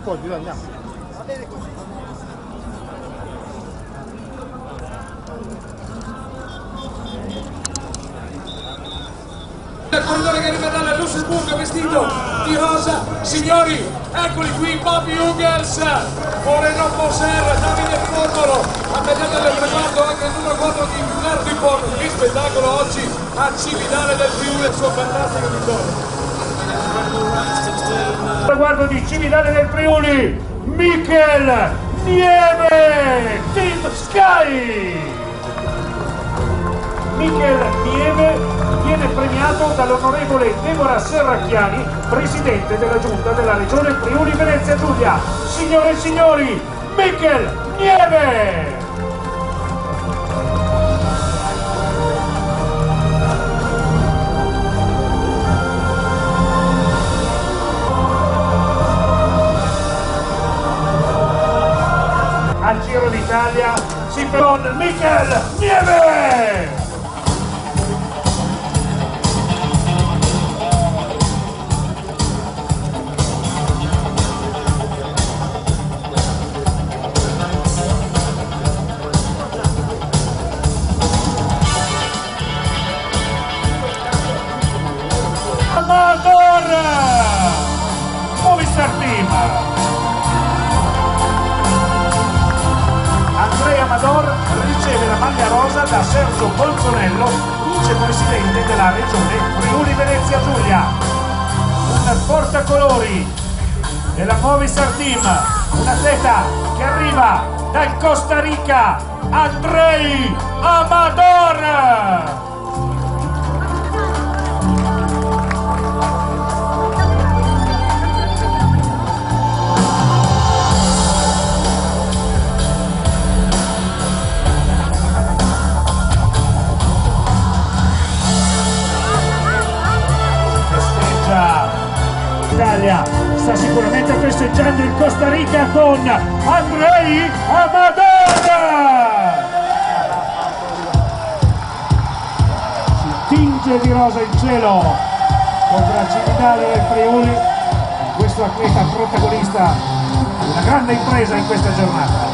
appoggi, dai, andiamo. Va bene così. Il corridore che arriva dalla Lussemburgo vestito di rosa. Signori, eccoli qui, Bobby Ungels, Moreno Moser, Davide Formolo, ha tagliato del traguardo anche il numero 4 di Nardipon. Che spettacolo oggi a Cividale del Friuli, il suo fantastico vittoria. Traguardo di Cividale del Friuli, Michel Nieve, Team Sky. Michel Nieve viene premiato dall'onorevole Deborah Serracchiani, presidente della giunta della regione Friuli Venezia Giulia. Signore e signori, Michel Nieve! Al Giro d'Italia si con Michel Nieve! Amador! Movistar Team! Andrea Amador riceve la maglia rosa da Sergio Bolzonello, vicepresidente della regione Friuli Venezia Giulia. Un portacolori della Movistar Team, un atleta che arriva dal Costa Rica, Andrei Amador! L'Italia sta sicuramente festeggiando in Costa Rica con Andrei Amador! Si tinge di rosa il cielo contra Cividale del Friuli, questo atleta protagonista di una grande impresa in questa giornata.